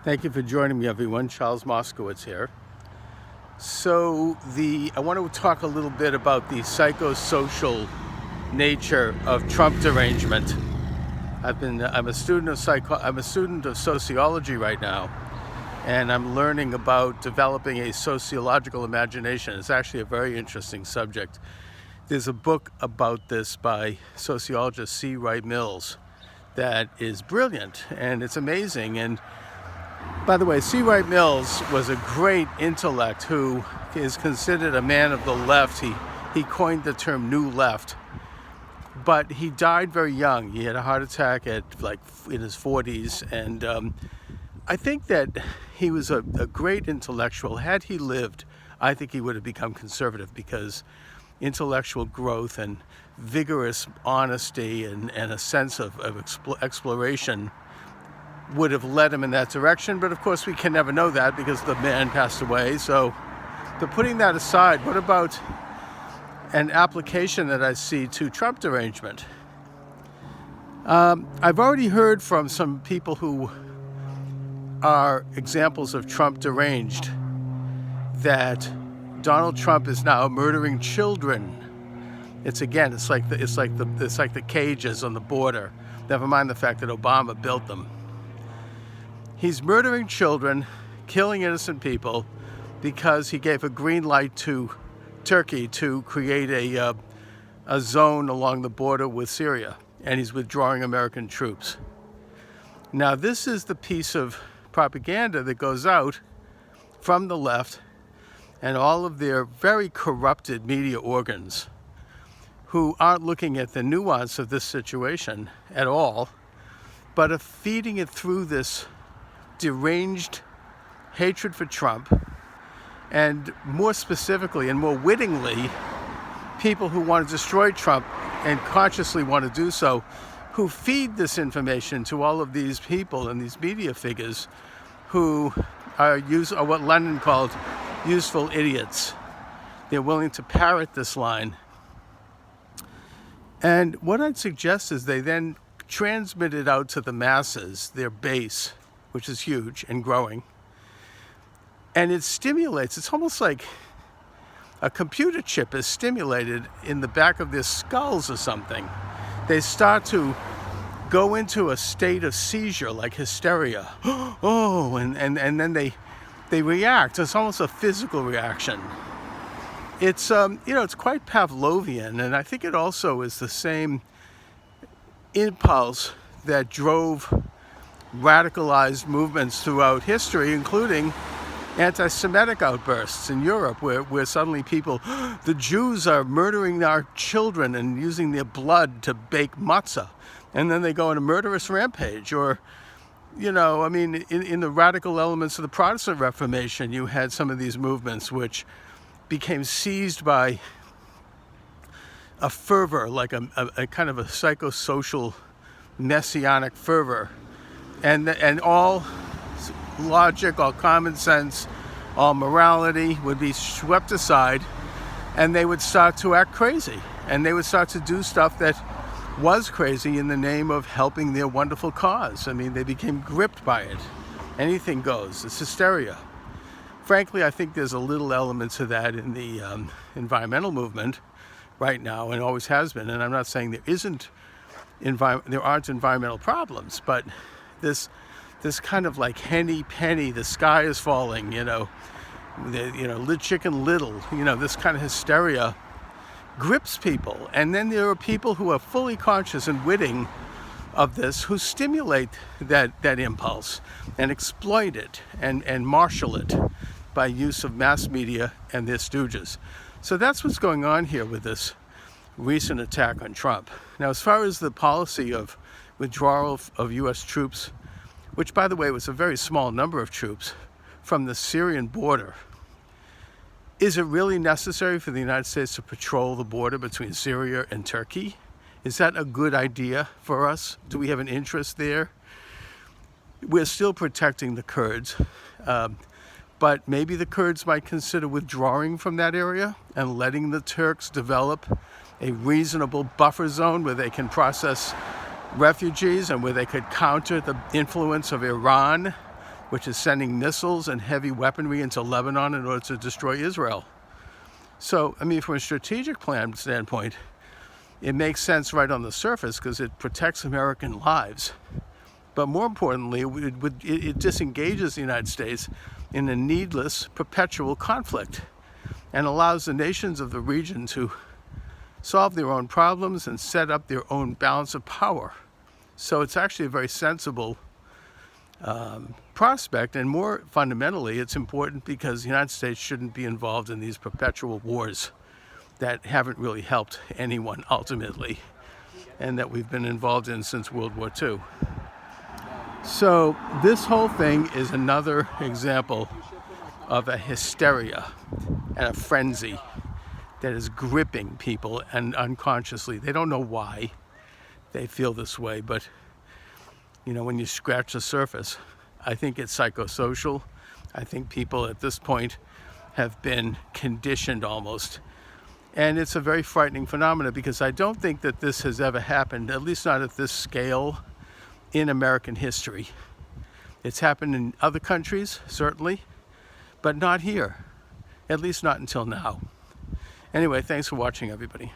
Thank you for joining me, everyone. Charles Moskowitz here. So I want to talk a little bit about the psychosocial nature of Trump derangement. I'm a student of sociology right now, and I'm learning about developing a sociological imagination. It's actually a very interesting subject. There's a book about this by sociologist C.Wright that is brilliant, and it's amazing. And by the way, C.Wright was a great intellect who is considered a man of the left. He coined the term New Left, but he died very young. He had a heart attack in his 40s, and I think that he was a great intellectual. Had he lived, I think he would have become conservative, because intellectual growth and vigorous honesty and a sense of exploration would have led him in that direction. But of course we can never know that, because the man passed away. But putting that aside, what about an application that I see to Trump derangement? I've already heard from some people who are examples of Trump deranged that Donald Trump is now murdering children. It's like the cages on the border. Never mind the fact that Obama built them. He's murdering children, killing innocent people, because he gave a green light to Turkey to create a zone along the border with Syria, and he's withdrawing American troops. Now, this is the piece of propaganda that goes out from the left and all of their very corrupted media organs, who aren't looking at the nuance of this situation at all, but are feeding it through this deranged hatred for Trump, and more specifically and more wittingly, people who want to destroy Trump and consciously want to do so, who feed this information to all of these people and these media figures who are what Lenin called useful idiots. They're willing to parrot this line. And what I'd suggest is they then transmit it out to the masses, their base, which is huge and growing. And it stimulates, it's almost like a computer chip is stimulated in the back of their skulls or something. They start to go into a state of seizure, like hysteria. And then they react. It's almost a physical reaction. It's it's quite Pavlovian, and I think it also is the same impulse that drove radicalized movements throughout history, including anti-Semitic outbursts in Europe, where suddenly people, the Jews are murdering our children and using their blood to bake matzah, and then they go on a murderous rampage. Or, in the radical elements of the Protestant Reformation, you had some of these movements which became seized by a fervor, like a kind of a psychosocial messianic fervor, and all logic, all common sense, all morality would be swept aside, and they would start to act crazy, and they would start to do stuff that was crazy in the name of helping their wonderful cause. I mean, they became gripped by it. Anything goes. It's hysteria. Frankly, I think there's a little element to that in the environmental movement right now, and always has been. And I'm not saying there aren't environmental problems, but this kind of like henny penny, the sky is falling, Chicken Little, this kind of hysteria grips people. And then there are people who are fully conscious and witting of this, who stimulate that impulse and exploit it and marshal it by use of mass media and their stooges. So that's what's going on here with this recent attack on Trump. Now, as far as the policy of withdrawal of U.S. troops, which, by the way, was a very small number of troops from the Syrian border, is it really necessary for the United States to patrol the border between Syria and Turkey? Is that a good idea for us? Do we have an interest there? We're still protecting the Kurds, but maybe the Kurds might consider withdrawing from that area and letting the Turks develop a reasonable buffer zone where they can process refugees and where they could counter the influence of Iran, which is sending missiles and heavy weaponry into Lebanon in order to destroy Israel. So, I mean, from a strategic plan standpoint, it makes sense right on the surface because it protects American lives. But more importantly, it disengages the United States in a needless, perpetual conflict and allows the nations of the region to solve their own problems and set up their own balance of power. So it's actually a very sensible prospect, and more fundamentally, it's important because the United States shouldn't be involved in these perpetual wars that haven't really helped anyone ultimately, and that we've been involved in since World War II. So this whole thing is another example of a hysteria and a frenzy that is gripping people, and unconsciously. They don't know why they feel this way, but you know, when you scratch the surface, I think it's psychosocial. I think people at this point have been conditioned almost. And it's a very frightening phenomenon because I don't think that this has ever happened, at least not at this scale, in American history. It's happened in other countries, certainly, but not here, at least not until now. Anyway, thanks for watching, everybody.